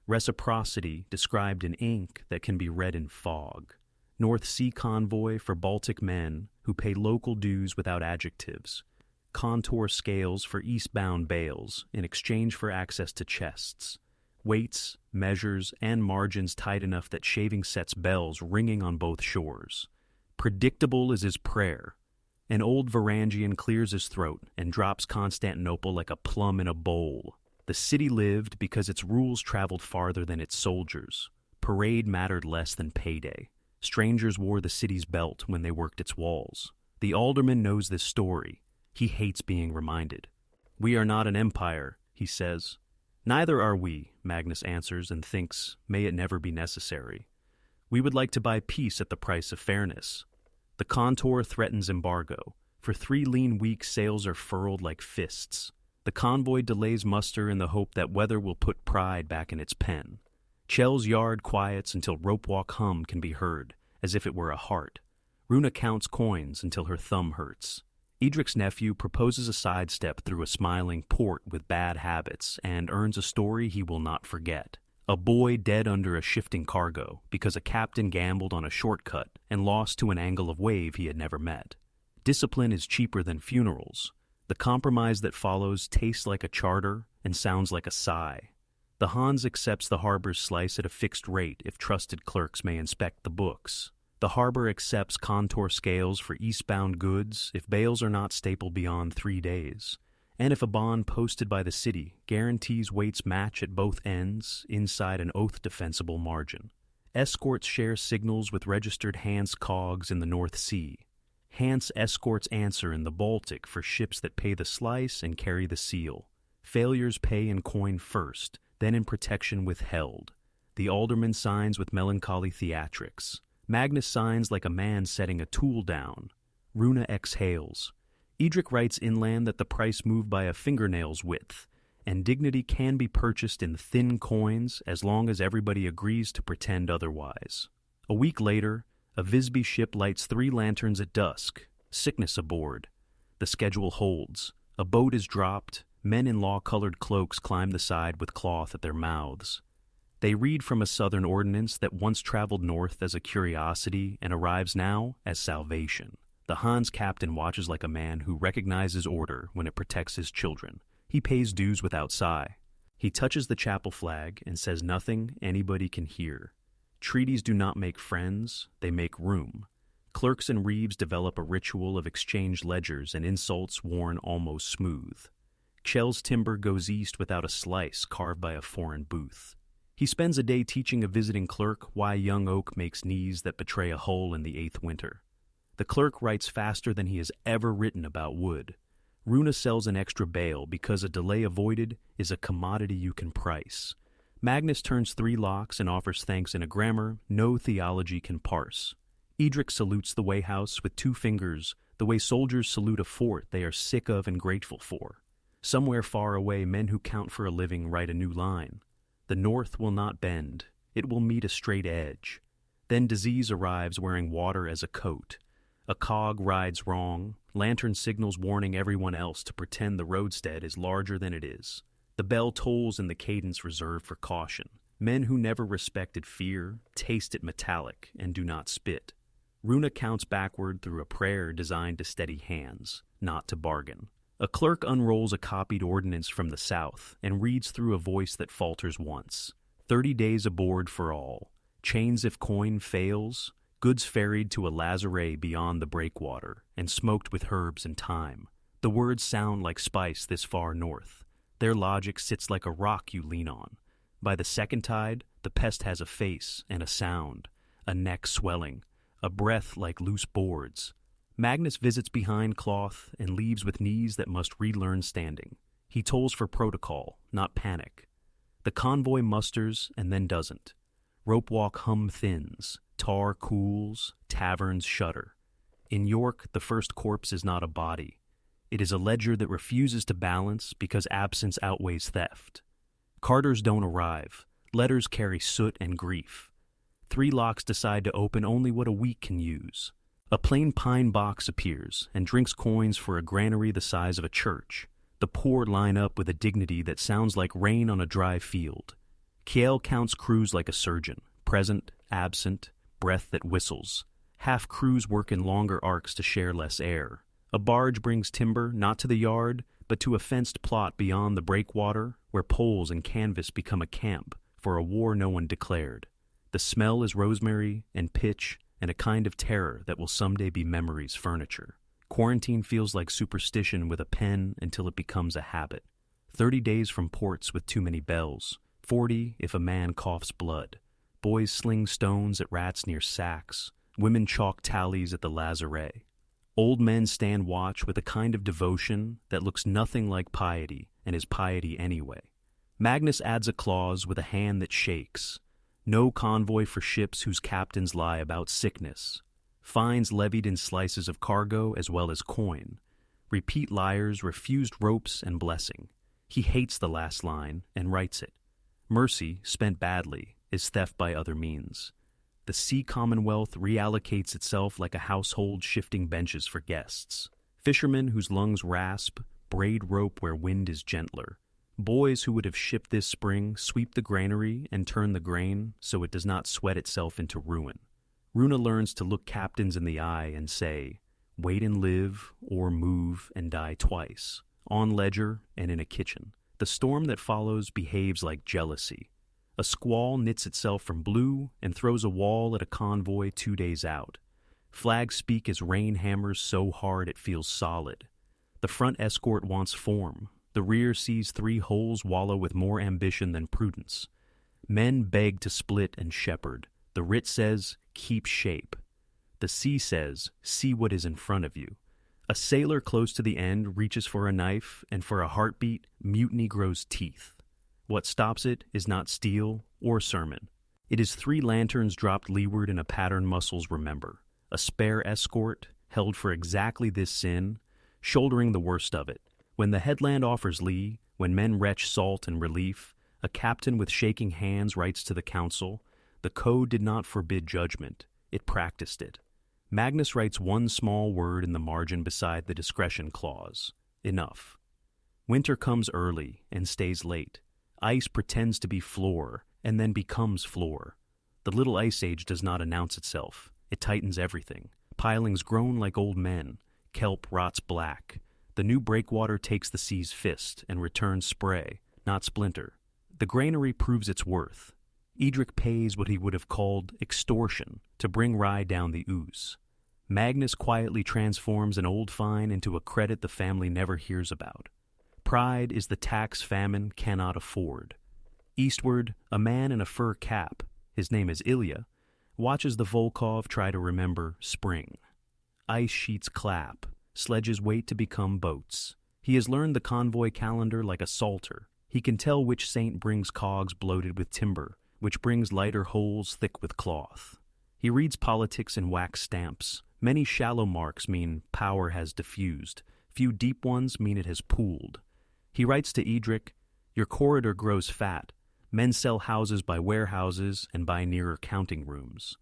Reciprocity described in ink that can be read in fog. North Sea convoy for Baltic men, who pay local dues without adjectives, contour scales for eastbound bales in exchange for access to chests, weights, measures, and margins tight enough that shaving sets bells ringing on both shores. Predictable is his prayer. An old Varangian clears his throat and drops Constantinople like a plum in a bowl. The city lived because its rules traveled farther than its soldiers. Parade mattered less than payday. Strangers wore the city's belt when they worked its walls. The alderman knows this story. He hates being reminded. "We are not an empire," he says. "Neither are we," Magnus answers and thinks, may it never be necessary. "We would like to buy peace at the price of fairness." The contour threatens embargo. For 3 lean weeks sails are furled like fists. The convoy delays muster in the hope that weather will put pride back in its pen. Chell's yard quiets until rope walk hum can be heard, as if it were a heart. Runa counts coins until her thumb hurts. Edric's nephew proposes a sidestep through a smiling port with bad habits and earns a story he will not forget. A boy dead under a shifting cargo because a captain gambled on a shortcut and lost to an angle of wave he had never met. Discipline is cheaper than funerals. The compromise that follows tastes like a charter and sounds like a sigh. The Hans accepts the harbor's slice at a fixed rate if trusted clerks may inspect the books. The harbor accepts contour scales for eastbound goods if bales are not stapled beyond 3 days, and if a bond posted by the city guarantees weights match at both ends inside an oath-defensible margin. Escorts share signals with registered Hanse cogs in the North Sea. Hanse escorts answer in the Baltic for ships that pay the slice and carry the seal. Failures pay in coin first, then in protection withheld. The alderman signs with melancholy theatrics. Magnus signs like a man setting a tool down. Runa exhales. Edric writes inland that the price moved by a fingernail's width, and dignity can be purchased in thin coins as long as everybody agrees to pretend otherwise. A week later, a Visby ship lights 3 lanterns at dusk, sickness aboard. The schedule holds. A boat is dropped. Men in law-colored cloaks climb the side with cloth at their mouths. They read from a southern ordinance that once traveled north as a curiosity and arrives now as salvation. The Hans captain watches like a man who recognizes order when it protects his children. He pays dues without sigh. He touches the chapel flag and says nothing anybody can hear. Treaties do not make friends, they make room. Clerks and reeves develop a ritual of exchanged ledgers and insults worn almost smooth. Chell's timber goes east without a slice carved by a foreign booth. He spends a day teaching a visiting clerk why young oak makes knees that betray a hole in the 8th winter. The clerk writes faster than he has ever written about wood. Runa sells an extra bale because a delay avoided is a commodity you can price. Magnus turns 3 locks and offers thanks in a grammar no theology can parse. Edric salutes the wayhouse with 2 fingers, the way soldiers salute a fort they are sick of and grateful for. Somewhere far away, men who count for a living write a new line. The north will not bend. It will meet a straight edge. Then disease arrives wearing water as a coat. A cog rides wrong. Lantern signals warning everyone else to pretend the roadstead is larger than it is. The bell tolls in the cadence reserved for caution. Men who never respected fear taste it metallic and do not spit. Runa counts backward through a prayer designed to steady hands, not to bargain. A clerk unrolls a copied ordinance from the south and reads through a voice that falters once. 30 days aboard for all. Chains if coin fails. Goods ferried to a lazaret beyond the breakwater and smoked with herbs and thyme. The words sound like spice this far north. Their logic sits like a rock you lean on. By the second tide, the pest has a face and a sound, a neck swelling, a breath like loose boards. Magnus visits behind cloth and leaves with knees that must relearn standing. He tolls for protocol, not panic. The convoy musters and then doesn't. Rope walk hum thins, tar cools, taverns shudder. In York, the first corpse is not a body. It is a ledger that refuses to balance because absence outweighs theft. Carters don't arrive. Letters carry soot and grief. 3 locks decide to open only what a week can use. A plain pine box appears and drinks coins for a granary the size of a church. The poor line up with a dignity that sounds like rain on a dry field. Kiel counts crews like a surgeon, present, absent, breath that whistles. Half crews work in longer arcs to share less air. A barge brings timber not to the yard, but to a fenced plot beyond the breakwater, where poles and canvas become a camp for a war no one declared. The smell is rosemary and pitch and a kind of terror that will someday be memory's furniture. Quarantine feels like superstition with a pen until it becomes a habit. 30 days from ports with too many bells. 40 if a man coughs blood. Boys sling stones at rats near sacks. Women chalk tallies at the lazaret. Old men stand watch with a kind of devotion that looks nothing like piety and is piety anyway. Magnus adds a clause with a hand that shakes. No convoy for ships whose captains lie about sickness. Fines levied in slices of cargo as well as coin. Repeat liars refused ropes and blessing. He hates the last line and writes it. Mercy, spent badly, is theft by other means. The Sea Commonwealth reallocates itself like a household shifting benches for guests. Fishermen whose lungs rasp braid rope where wind is gentler. Boys who would have shipped this spring sweep the granary and turn the grain so it does not sweat itself into ruin. Runa learns to look captains in the eye and say, wait and live, or move and die twice, on ledger and in a kitchen. The storm that follows behaves like jealousy. A squall knits itself from blue and throws a wall at a convoy 2 days out. Flags speak as rain hammers so hard it feels solid. The front escort wants form. The rear sees 3 holes wallow with more ambition than prudence. Men beg to split and shepherd. The writ says, keep shape. The sea says, see what is in front of you. A sailor close to the end reaches for a knife, and for a heartbeat, mutiny grows teeth. What stops it is not steel or sermon. It is 3 lanterns dropped leeward in a pattern muscles remember. A spare escort, held for exactly this sin, shouldering the worst of it. When the headland offers lee, when men retch salt and relief, a captain with shaking hands writes to the council, the code did not forbid judgment, it practiced it. Magnus writes one small word in the margin beside the discretion clause, enough. Winter comes early and stays late. Ice pretends to be floor and then becomes floor. The little ice age does not announce itself. It tightens everything. Pilings groan like old men. Kelp rots black. The new breakwater takes the sea's fist and returns spray, not splinter. The granary proves its worth. Edric pays what he would have called extortion to bring rye down the ooze. Magnus quietly transforms an old fine into a credit the family never hears about. Pride is the tax famine cannot afford. Eastward, a man in a fur cap, his name is Ilya, watches the Volkov try to remember spring. Ice sheets clap, sledges wait to become boats. He has learned the convoy calendar like a salter. He can tell which saint brings cogs bloated with timber, which brings lighter holes thick with cloth. He reads politics in wax stamps. Many shallow marks mean power has diffused. Few deep ones mean it has pooled. He writes to Edric, your corridor grows fat. Men sell houses by warehouses and by nearer counting rooms.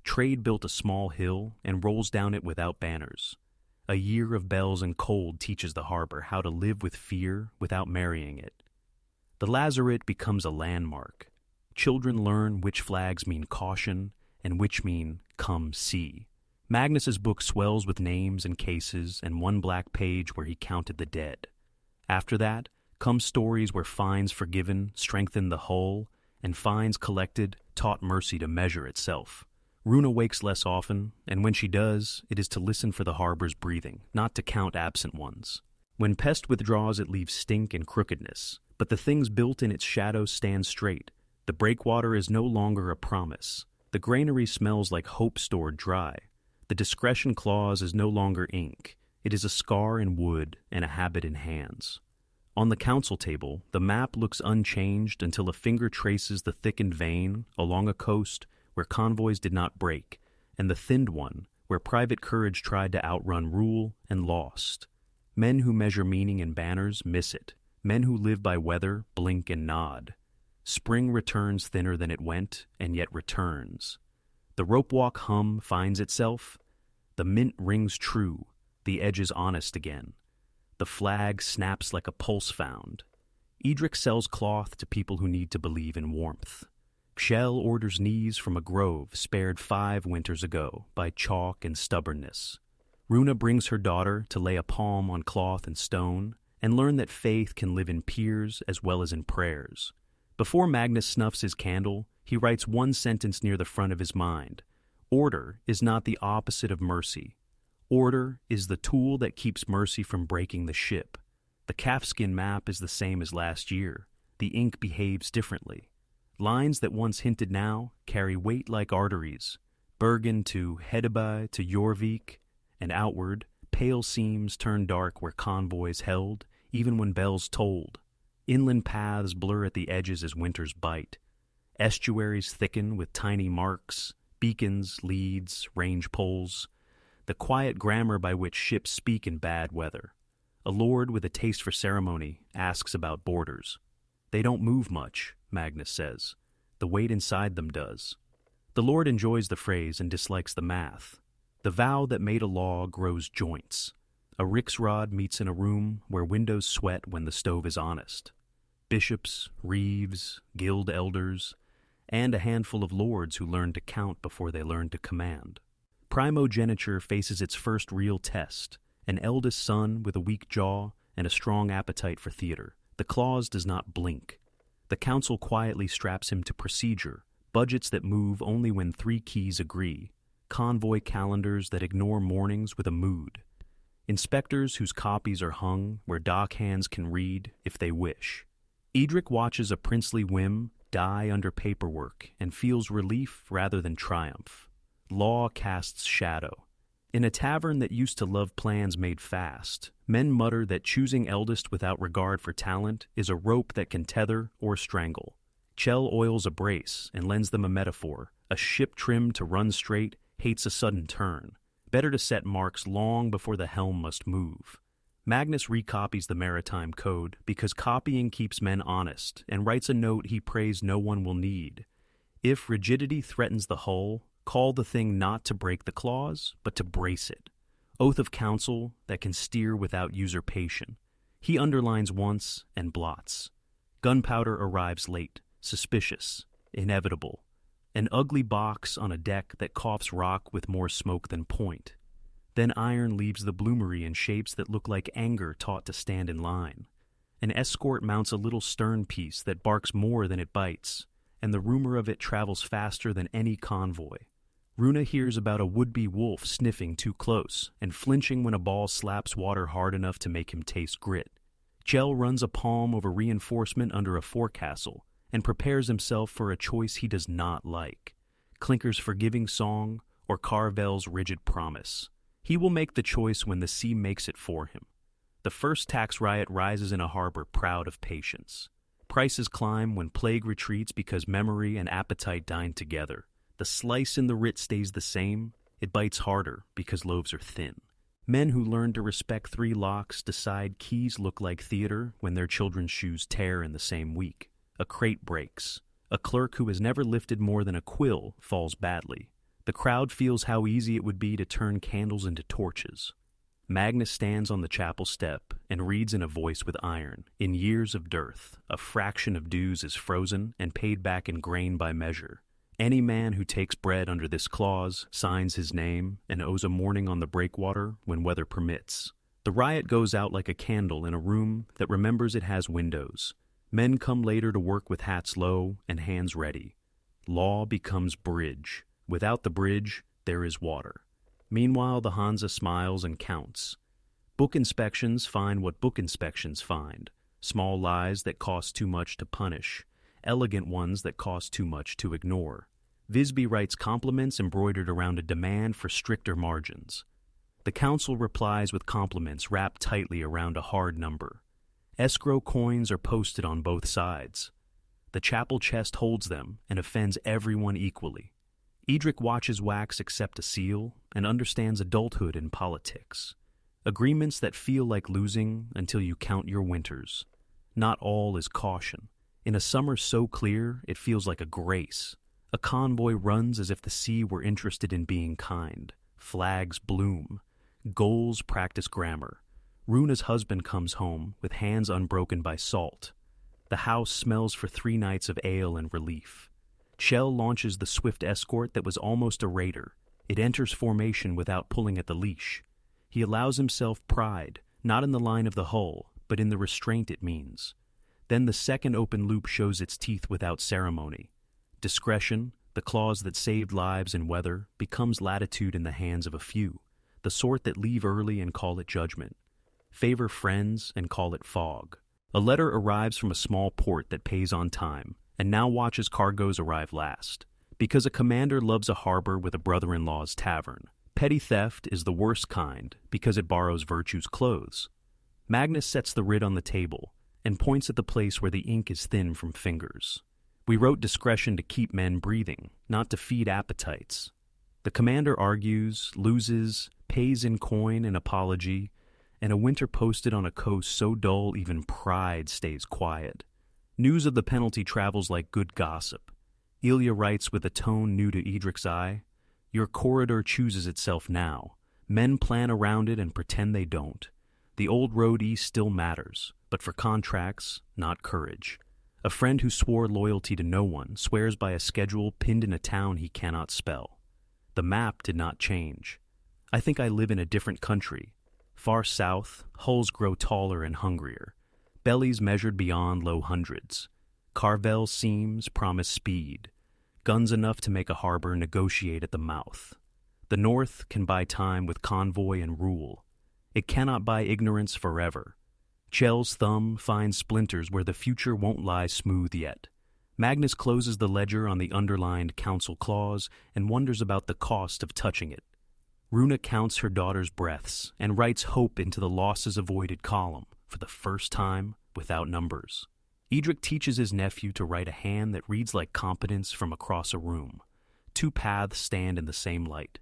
Trade built a small hill and rolls down it without banners. A year of bells and cold teaches the harbor how to live with fear without marrying it. The lazaret becomes a landmark. Children learn which flags mean caution and which mean come see. Magnus's book swells with names and cases and one black page where he counted the dead. After that come stories where fines forgiven strengthened the hull and fines collected taught mercy to measure itself. Runa wakes less often, and when she does, it is to listen for the harbor's breathing, not to count absent ones. When pest withdraws, it leaves stink and crookedness, but the things built in its shadow stand straight. The breakwater is no longer a promise. The granary smells like hope stored dry. The discretion clause is no longer ink. It is a scar in wood and a habit in hands. On the council table, the map looks unchanged until a finger traces the thickened vein along a coast where convoys did not break, and the thinned one where private courage tried to outrun rule and lost. Men who measure meaning in banners miss it. Men who live by weather blink and nod. Spring returns thinner than it went, and yet returns. The rope-walk hum finds itself. The mint rings true. The edge is honest again. The flag snaps like a pulse found. Edric sells cloth to people who need to believe in warmth. Kjell orders knees from a grove spared 5 winters ago by chalk and stubbornness. Runa brings her daughter to lay a palm on cloth and stone and learn that faith can live in peers as well as in prayers. Before Magnus snuffs his candle, he writes one sentence near the front of his mind. Order is not the opposite of mercy. Order is the tool that keeps mercy from breaking the ship. The calfskin map is the same as last year. The ink behaves differently. Lines that once hinted now carry weight like arteries. Bergen to Hedeby to Jórvík, and outward, pale seams turn dark where convoys held, even when bells tolled. Inland paths blur at the edges as winters bite. Estuaries thicken with tiny marks, beacons, leads, range poles. The quiet grammar by which ships speak in bad weather. A lord with a taste for ceremony asks about borders. They don't move much, Magnus says. The weight inside them does. The lord enjoys the phrase and dislikes the math. The vow that made a law grows joints. A riksråd meets in a room where windows sweat when the stove is honest. Bishops, reeves, guild elders, and a handful of lords who learn to count before they learn to command. Primogeniture faces its first real test, an eldest son with a weak jaw and a strong appetite for theater. The clause does not blink. The council quietly straps him to procedure, budgets that move only when 3 keys agree, convoy calendars that ignore mornings with a mood, inspectors whose copies are hung where dock hands can read if they wish. Edric watches a princely whim die under paperwork and feels relief rather than triumph. Law casts shadow. In a tavern that used to love plans made fast, men mutter that choosing eldest without regard for talent is a rope that can tether or strangle. Kjell oils a brace and lends them a metaphor. A ship trimmed to run straight hates a sudden turn. Better to set marks long before the helm must move. Magnus recopies the Maritime Code because copying keeps men honest and writes a note he prays no one will need. If rigidity threatens the hull, call the thing not to break the clause, but to brace it. Oath of counsel that can steer without usurpation. He underlines once and blots. Gunpowder arrives late, suspicious, inevitable. An ugly box on a deck that coughs rock with more smoke than point. Then iron leaves the bloomery in shapes that look like anger taught to stand in line. An escort mounts a little stern piece that barks more than it bites, and the rumor of it travels faster than any convoy. Runa hears about a would-be wolf sniffing too close and flinching when a ball slaps water hard enough to make him taste grit. Kjell runs a palm over reinforcement under a forecastle and prepares himself for a choice he does not like. Clinker's forgiving song or Carvel's rigid promise. He will make the choice when the sea makes it for him. The first tax riot rises in a harbor proud of patience. Prices climb when plague retreats because memory and appetite dine together. The slice in the writ stays the same. It bites harder because loaves are thin. Men who learn to respect 3 locks decide keys look like theater when their children's shoes tear in the same week. A crate breaks. A clerk who has never lifted more than a quill falls badly. The crowd feels how easy it would be to turn candles into torches. Magnus stands on the chapel step and reads in a voice with iron. In years of dearth, a fraction of dues is frozen and paid back in grain by measure. Any man who takes bread under this clause signs his name and owes a morning on the breakwater when weather permits. The riot goes out like a candle in a room that remembers it has windows. Men come later to work with hats low and hands ready. Law becomes bridge. Without the bridge, there is water. Meanwhile, the Hansa smiles and counts. Book inspections find what book inspections find. Small lies that cost too much to punish. Elegant ones that cost too much to ignore. Visby writes compliments embroidered around a demand for stricter margins. The council replies with compliments wrapped tightly around a hard number. Escrow coins are posted on both sides. The chapel chest holds them and offends everyone equally. Edric watches wax accept a seal and understands adulthood in politics. Agreements that feel like losing until you count your winters. Not all is caution. In a summer so clear, it feels like a grace. A convoy runs as if the sea were interested in being kind. Flags bloom. Goals practice grammar. Runa's husband comes home with hands unbroken by salt. The house smells for 3 nights of ale and relief. Chell launches the swift escort that was almost a raider. It enters formation without pulling at the leash. He allows himself pride, not in the line of the hull, but in the restraint it means. Then the second open loop shows its teeth without ceremony. Discretion, the clause that saved lives in weather, becomes latitude in the hands of a few, the sort that leave early and call it judgment, favor friends and call it fog. A letter arrives from a small port that pays on time, and now watches cargoes arrive last, because a commander loves a harbor with a brother-in-law's tavern. Petty theft is the worst kind because it borrows virtue's clothes. Magnus sets the writ on the table and points at the place where the ink is thin from fingers. We wrote discretion to keep men breathing, not to feed appetites. The commander argues, loses, pays in coin and apology, and a winter posted on a coast so dull even pride stays quiet. News of the penalty travels like good gossip. Ilya writes with a tone new to Edric's eye, "Your corridor chooses itself now. Men plan around it and pretend they don't. The old road east still matters, but for contracts, not courage. A friend who swore loyalty to no one swears by a schedule pinned in a town he cannot spell. The map did not change. I think I live in a different country. Far south, hulls grow taller and hungrier. Bellies measured beyond low hundreds. Carvel seams promise speed. Guns enough to make a harbor negotiate at the mouth. The north can buy time with convoy and rule. It cannot buy ignorance forever. Chell's thumb finds splinters where the future won't lie smooth yet. Magnus closes the ledger on the underlined council clause and wonders about the cost of touching it. Runa counts her daughter's breaths and writes hope into the losses avoided column for the first time without numbers. Edric teaches his nephew to write a hand that reads like competence from across a room. Two paths stand in the same light.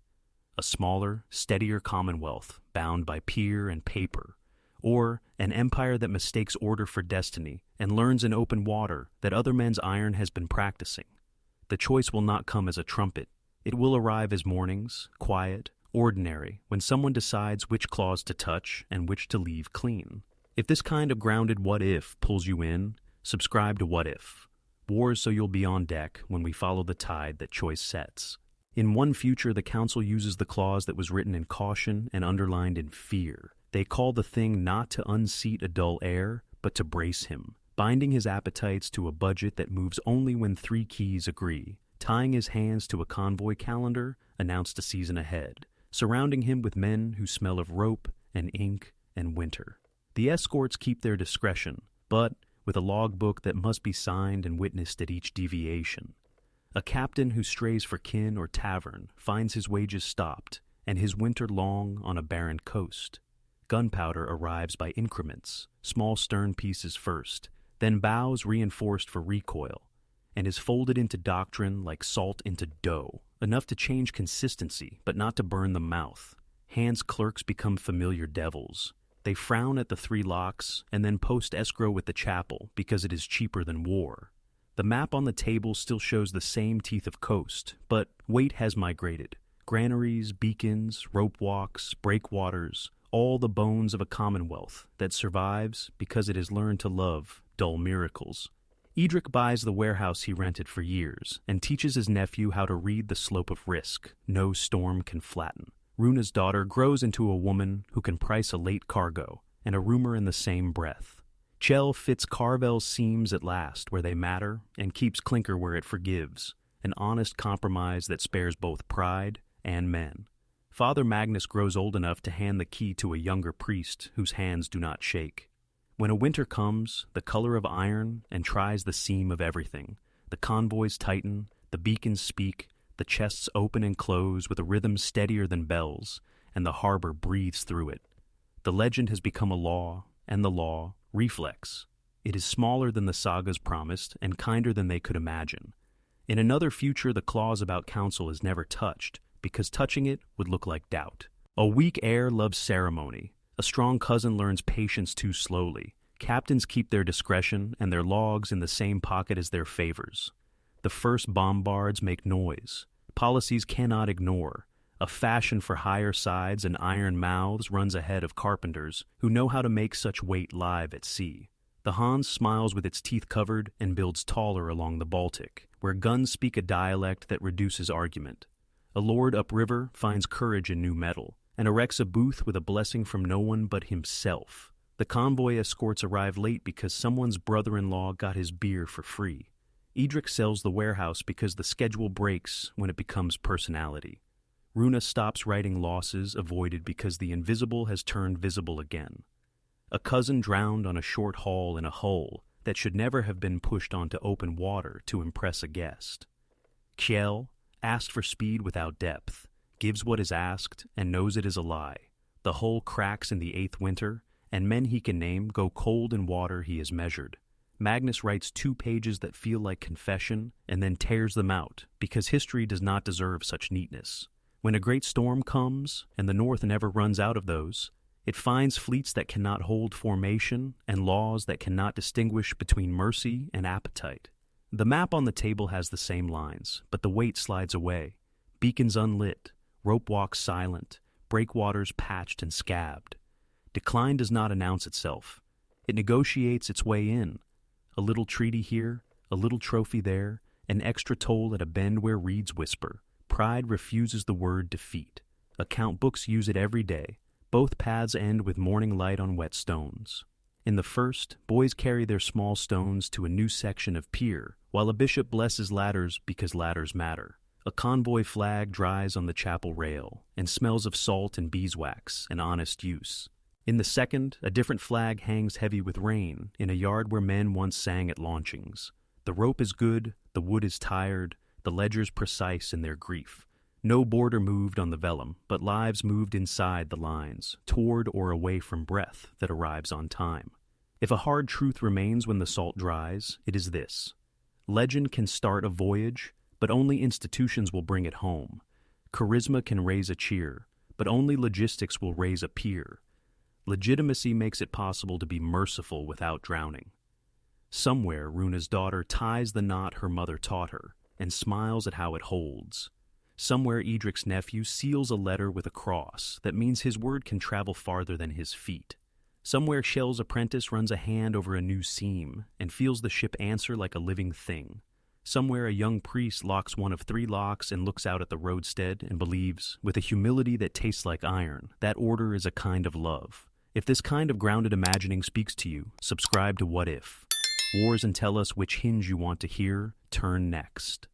A smaller, steadier commonwealth bound by peer and paper, or an empire that mistakes order for destiny and learns in open water that other men's iron has been practicing. The choice will not come as a trumpet. It will arrive as mornings, quiet, ordinary, when someone decides which clause to touch and which to leave clean. If this kind of grounded what-if pulls you in, subscribe to What If. Wars so you'll be on deck when we follow the tide that choice sets. In one future, the council uses the clause that was written in caution and underlined in fear. They call the thing not to unseat a dull air, but to brace him, binding his appetites to a budget that moves only when three keys agree, tying his hands to a convoy calendar announced a season ahead, surrounding him with men who smell of rope and ink and winter. The escorts keep their discretion, but with a logbook that must be signed and witnessed at each deviation. A captain who strays for kin or tavern finds his wages stopped and his winter long on a barren coast. Gunpowder arrives by increments, small stern pieces first, then bows reinforced for recoil, and is folded into doctrine like salt into dough, enough to change consistency but not to burn the mouth. Hands clerks become familiar devils. They frown at the three locks and then post escrow with the chapel because it is cheaper than war. The map on the table still shows the same teeth of coast, but weight has migrated. Granaries, beacons, rope walks, breakwaters, all the bones of a commonwealth that survives because it has learned to love dull miracles. Edric buys the warehouse he rented for years and teaches his nephew how to read the slope of risk no storm can flatten. Runa's daughter grows into a woman who can price a late cargo and a rumor in the same breath. Chell fits Carvel's seams at last where they matter and keeps clinker where it forgives, an honest compromise that spares both pride and men. Father Magnus grows old enough to hand the key to a younger priest whose hands do not shake. When a winter comes, the color of iron, and tries the seam of everything, the convoys tighten, the beacons speak, the chests open and close with a rhythm steadier than bells, and the harbor breathes through it. The legend has become a law, and the law, reflex. It is smaller than the sagas promised, and kinder than they could imagine. In another future, the clause about council is never touched, because touching it would look like doubt. A weak heir loves ceremony. A strong cousin learns patience too slowly. Captains keep their discretion and their logs in the same pocket as their favors. The first bombards make noise. Policies cannot ignore. A fashion for higher sides and iron mouths runs ahead of carpenters who know how to make such weight live at sea. The Hans smiles with its teeth covered and builds taller along the Baltic, where guns speak a dialect that reduces argument. A lord upriver finds courage in new metal, and erects a booth with a blessing from no one but himself. The convoy escorts arrive late because someone's brother-in-law got his beer for free. Edric sells the warehouse because the schedule breaks when it becomes personality. Runa stops writing losses avoided because the invisible has turned visible again. A cousin drowned on a short haul in a hull that should never have been pushed onto open water to impress a guest. Kjell, asked for speed without depth, gives what is asked and knows it is a lie. The hull cracks in the 8th winter, and men he can name go cold in water he has measured. Magnus writes 2 pages that feel like confession and then tears them out because history does not deserve such neatness. When a great storm comes, and the North never runs out of those, it finds fleets that cannot hold formation and laws that cannot distinguish between mercy and appetite. The map on the table has the same lines, but the weight slides away. Beacons unlit, rope walks silent, breakwaters patched and scabbed. Decline does not announce itself. It negotiates its way in. A little treaty here, a little trophy there, an extra toll at a bend where reeds whisper. Pride refuses the word defeat. Account books use it every day. Both paths end with morning light on wet stones. In the first, boys carry their small stones to a new section of pier, while a bishop blesses ladders because ladders matter. A convoy flag dries on the chapel rail, and smells of salt and beeswax and honest use. In the second, a different flag hangs heavy with rain in a yard where men once sang at launchings. The rope is good, the wood is tired, the ledgers precise in their grief. No border moved on the vellum, but lives moved inside the lines, toward or away from breath that arrives on time. If a hard truth remains when the salt dries, it is this. Legend can start a voyage, but only institutions will bring it home. Charisma can raise a cheer, but only logistics will raise a pier. Legitimacy makes it possible to be merciful without drowning. Somewhere, Runa's daughter ties the knot her mother taught her, and smiles at how it holds. Somewhere Edric's nephew seals a letter with a cross that means his word can travel farther than his feet. Somewhere Shell's apprentice runs a hand over a new seam and feels the ship answer like a living thing. Somewhere a young priest locks one of 3 locks and looks out at the roadstead and believes, with a humility that tastes like iron, that order is a kind of love. If this kind of grounded imagining speaks to you, subscribe to What If. Wars and tell us which hinge you want to hear, turn next.